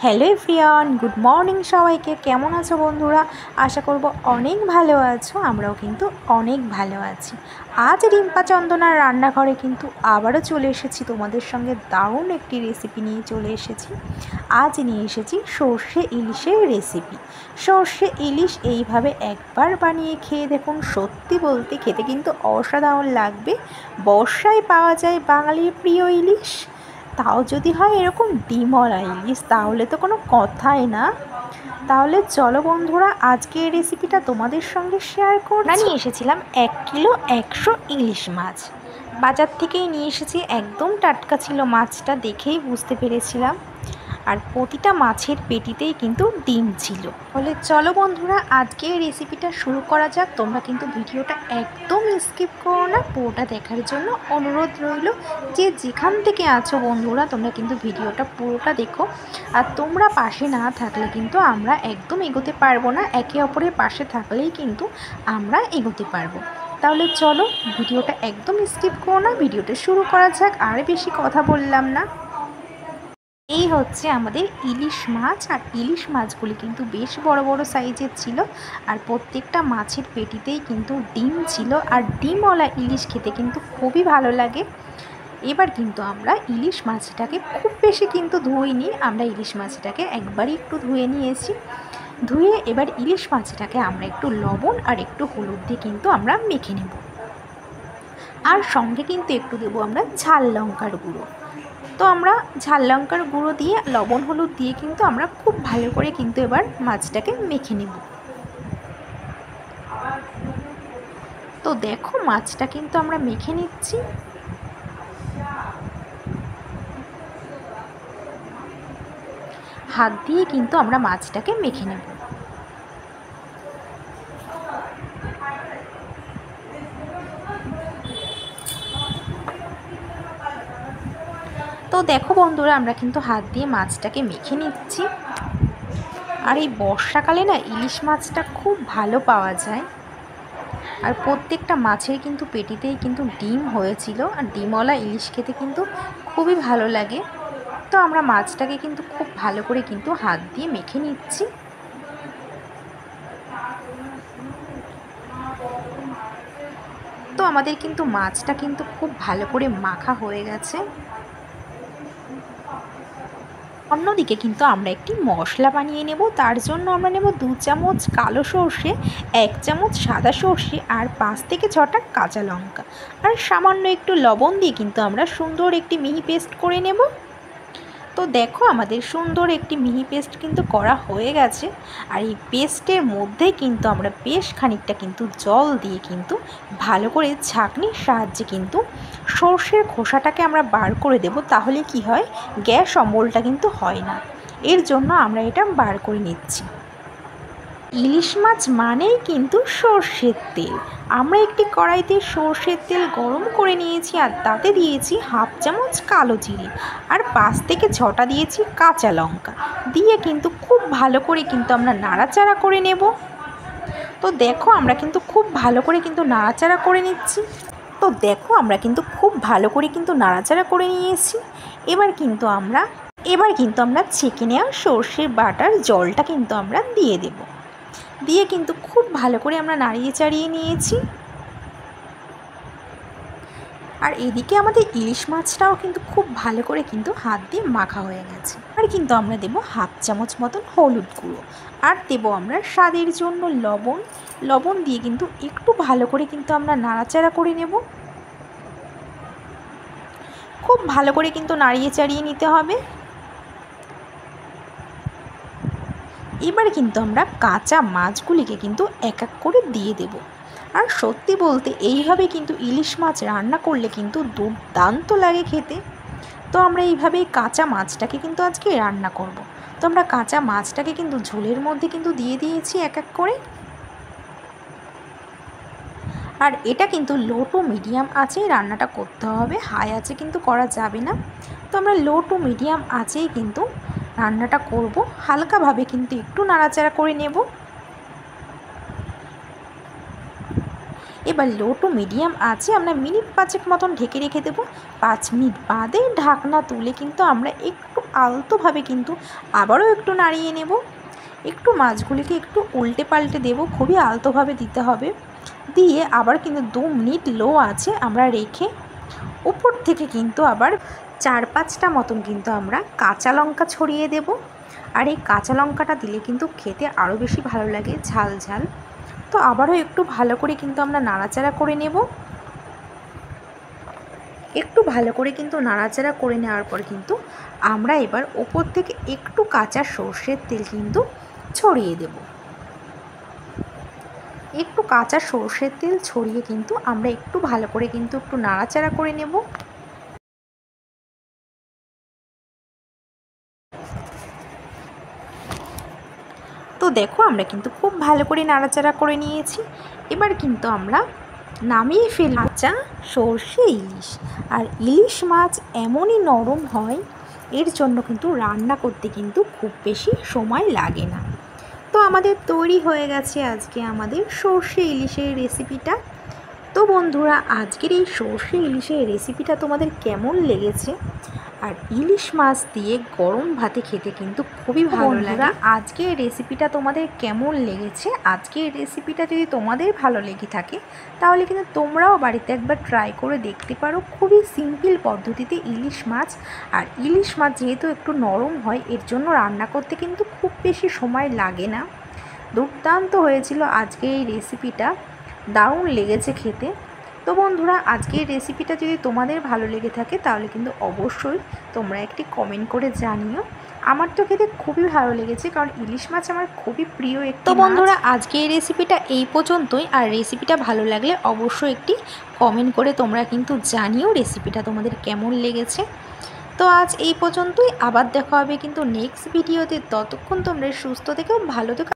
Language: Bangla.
হ্যালো এভরিওয়ান, গুড মর্নিং সবাইকে। কেমন আছো বন্ধুরা? আশা করব অনেক ভালো আছো। আমরাও কিন্তু অনেক ভালো আছি। আজ রিম্পা চন্দনার রান্নাঘরে কিন্তু আবারও চলে এসেছি তোমাদের সঙ্গে দারুণ একটি রেসিপি নিয়ে চলে এসেছি। আজ নিয়ে এসেছি সর্ষে ইলিশের রেসিপি। সর্ষে ইলিশ এইভাবে একবার বানিয়ে খেয়ে দেখুন, সত্যি বলতে খেতে কিন্তু অসাধারণ লাগবে। বর্ষায় পাওয়া যায় বাঙালির প্রিয় ইলিশ, তাও যদি হয় এরকম ডিমওয়ালা ইলিশ, তাহলে তো কোনো কথাই না। তাহলে চলো বন্ধুরা, আজকে এই রেসিপিটা তোমাদের সঙ্গে শেয়ার করছি। নিয়ে এসেছিলাম 1 কিলো 100 ইলিশ মাছ। বাজার থেকেই নিয়ে এসেছি, একদম টাটকা ছিল মাছটা, দেখেই বুঝতে পেরেছিলাম। আর প্রতিটা মাছের পেটিতেই কিন্তু ডিম ছিল। বলে চলো বন্ধুরা, আজকে এই রেসিপিটা শুরু করা যাক। তোমরা কিন্তু ভিডিওটা একদম স্কিপ করো না, পুরোটা দেখার জন্য অনুরোধ রইল। যে যেখান থেকে আছো বন্ধুরা, তোমরা কিন্তু ভিডিওটা পুরোটা দেখো। আর তোমরা পাশে না থাকলে কিন্তু আমরা একদম এগোতে পারবো না। একে অপরের পাশে থাকলেই কিন্তু আমরা এগোতে পারবো। তাহলে চলো, ভিডিওটা একদম স্কিপ করো না, ভিডিওটা শুরু করা যাক। আর বেশি কথা বললাম না। এই হচ্ছে আমাদের ইলিশ মাছ। আর ইলিশ মাছগুলি কিন্তু বেশ বড় বড় সাইজের ছিল। আর প্রত্যেকটা মাছের পেটিতেই কিন্তু ডিম ছিল। আর ডিমওয়ালা ইলিশ খেতে কিন্তু খুবই ভালো লাগে। এবার কিন্তু আমরা ইলিশ মাছটাকে খুব বেশি কিন্তু ধুইনি, আমরা ইলিশ মাছটাকে একবারই একটু ধুয়ে নিয়েছি। ধুয়ে এবার ইলিশ মাছটাকে আমরা একটু লবণ আর একটু হলুদ দিয়ে কিন্তু আমরা মেখে নেব। আর সঙ্গে কিন্তু একটু দেবো আমরা ঝাল লঙ্কার গুঁড়ো। তো আমরা ঝাল লঙ্কার গুঁড়ো দিয়ে লবণ হলুদ দিয়ে কিন্তু আমরা খুব ভালো করে কিন্তু এবার মাছটাকে মেখে নেব। তো দেখো, মাছটা কিন্তু আমরা মেখে নিচ্ছি। হাত দিয়ে কিন্তু আমরা মাছটাকে মেখে নেব। তো দেখো বন্ধুরা, আমরা কিন্তু হাত দিয়ে মাছটাকে মেখে নিচ্ছি। আর এই বর্ষাকালে না ইলিশ মাছটা খুব ভালো পাওয়া যায়। আর প্রত্যেকটা মাছের কিন্তু পেটিতেই কিন্তু ডিম হয়েছিল। আর ডিমওয়ালা ইলিশ খেতে কিন্তু খুবই ভালো লাগে। তো আমরা মাছটাকে কিন্তু খুব ভালো করে কিন্তু হাত দিয়ে মেখে নিচ্ছি। তো আমাদের কিন্তু মাছটা কিন্তু খুব ভালো করে মাখা হয়ে গেছে। অন্যদিকে কিন্তু আমরা একটি মশলা বানিয়ে নেব। তার জন্য আমরা নেব 2 চামচ কালো সর্ষে, 1 চামচ সাদা সর্ষে, আর 5 থেকে 6টা কাঁচা লঙ্কা, আর সামান্য একটু লবণ দিয়ে কিন্তু আমরা সুন্দর একটি মিহি পেস্ট করে নেব। তো দেখো, আমাদের সুন্দর একটি মিহি পেস্ট কিন্তু করা হয়ে গেছে। আর এই পেস্টের মধ্যে কিন্তু আমরা বেশ খানিকটা কিন্তু জল দিয়ে কিন্তু ভালো করে ছাঁকনির সাহায্যে কিন্তু সর্ষের খোসাটাকে আমরা বার করে দেব। তাহলে কি হয়, গ্যাস অম্বলটা কিন্তু হয় না। এর জন্য আমরা এটা বার করে নিচ্ছি। ইলিশ মাছ মানেই কিন্তু সর্ষের তেল। আমরা একটি কড়াইতে সর্ষের তেল গরম করে নিয়েছি, আর তাতে দিয়েছি 1/2 চামচ কালো জিরে, আর 5 থেকে 6টা দিয়েছি কাঁচা লঙ্কা দিয়ে কিন্তু খুব ভালো করে কিন্তু আমরা নাড়াচাড়া করে নেব। তো দেখো, আমরা কিন্তু খুব ভালো করে কিন্তু নাড়াচাড়া করে নিচ্ছি। তো দেখো, আমরা কিন্তু খুব ভালো করে কিন্তু নাড়াচাড়া করে নিয়েছি। এবার কিন্তু আমরা ছেঁকে নেওয়া সর্ষের বাটার জলটা কিন্তু আমরা দিয়ে দেব। দিয়ে কিন্তু খুব ভালো করে আমরা নাড়িয়ে চাড়িয়ে নিয়েছি। আর এদিকে আমাদের ইলিশ মাছটাও কিন্তু খুব ভালো করে কিন্তু হাত দিয়ে মাখা হয়ে গেছে। আর কিন্তু আমরা দেবো 1/2 চামচ মতন হলুদ গুঁড়ো, আর দেবো আমরা স্বাদের জন্য লবণ দিয়ে কিন্তু একটু ভালো করে কিন্তু আমরা নাড়াচাড়া করে নেব। খুব ভালো করে কিন্তু নাড়িয়ে চাড়িয়ে নিতে হবে। এবার কিন্তু আমরা কাঁচা মাছগুলিকে কিন্তু এক এক করে দিয়ে দেব। আর সত্যি বলতে এইভাবে কিন্তু ইলিশ মাছ রান্না করলে কিন্তু দুর্দান্ত লাগে খেতে। তো আমরা এইভাবেই কাঁচা মাছটাকে কিন্তু আজকে রান্না করব। তো আমরা কাঁচা মাছটাকে কিন্তু ঝোলের মধ্যে কিন্তু দিয়ে দিয়েছি এক এক করে। আর এটা কিন্তু লো টু মিডিয়াম আঁচেই রান্নাটা করতে হবে, হাই আঁচে কিন্তু করা যাবে না। তো আমরা লো টু মিডিয়াম আঁচেই কিন্তু রান্নাটা করব। হালকাভাবে কিন্তু একটু নাড়াচাড়া করে নেব। এবার লো টু মিডিয়াম আঁচে আমরা মিনিট 5 মতন ঢেকে রেখে দেবো। 5 মিনিট বাদে ঢাকনা তুলে কিন্তু আমরা একটু আলতোভাবে কিন্তু আবারও একটু নাড়িয়ে নেব। একটু মাছগুলিকে একটু উল্টে পাল্টে দেব, খুবই আলতোভাবে দিতে হবে। দিয়ে আবার কিন্তু 2 মিনিট লো আছে আমরা রেখে উপর থেকে কিন্তু আবার 4-5টা মতন কিন্তু আমরা কাঁচা লঙ্কা ছড়িয়ে দেব। আর এই কাঁচা লঙ্কাটা দিলে কিন্তু খেতে আরও বেশি ভালো লাগে, ঝাল ঝাল। তো আবারও একটু ভালো করে কিন্তু আমরা নাড়াচাড়া করে নেব। একটু ভালো করে কিন্তু নাড়াচাড়া করে নেওয়ার পর কিন্তু আমরা এবার ওপর থেকে একটু কাঁচা সর্ষের তেল কিন্তু ছড়িয়ে দেব। একটু কাঁচা সর্ষের তেল ছড়িয়ে কিন্তু আমরা একটু ভালো করে কিন্তু একটু নাড়াচাড়া করে নেব। তো দেখো আমরা কিন্তু খুব ভালো করে নাড়াচাড়া করে নিয়েছি। এবার কিন্তু আমরা নামিয়ে ফেলব কাঁচা সর্ষে ইলিশ। আর ইলিশ মাছ এমনই নরম হয়, এর জন্য কিন্তু রান্না করতে কিন্তু খুব বেশি সময় লাগে না। তো আমাদের তৈরি হয়ে গেছে আজকে আমাদের সর্ষে ইলিশের রেসিপিটা। তো বন্ধুরা, আজকের এই সর্ষে ইলিশের রেসিপিটা তোমাদের কেমন লেগেছে? আর ইলিশ মাছ দিয়ে গরম ভাতে খেতে কিন্তু খুবই ভালো লাগে। আজকের রেসিপিটা তোমাদের কেমন লেগেছে? আজকের রেসিপিটা যদি তোমাদের ভালো লেগে থাকে তাহলে কিন্তু তোমরাও বাড়িতে একবার ট্রাই করে দেখতে পারো। খুবই সিম্পল পদ্ধতিতে ইলিশ মাছ। আর ইলিশ মাছ যেহেতু একটু নরম হয়, এর জন্য রান্না করতে কিন্তু খুব বেশি সময় লাগে না। দুর্দান্ত হয়েছিল আজকে এই রেসিপিটা, দারুণ লেগেছে খেতে। তো বন্ধুরা, আজকের রেসিপিটা যদি তোমাদের ভালো লেগে থাকে তাহলে কিন্তু অবশ্যই তোমরা একটি কমেন্ট করে জানিও। আমার তো খেতে খুবই ভালো লেগেছে, কারণ ইলিশ মাছ আমার খুবই প্রিয় একটি। তো বন্ধুরা, আজকে এই রেসিপিটা এই পর্যন্তই। আর রেসিপিটা ভালো লাগলে অবশ্যই একটি কমেন্ট করে তোমরা কিন্তু জানিও রেসিপিটা তোমাদের কেমন লেগেছে। তো আজ এই পর্যন্তই, আবার দেখা হবে কিন্তু নেক্সট ভিডিওতে। ততক্ষণ তোমরা সুস্থ থেকো, ভালো থেকো।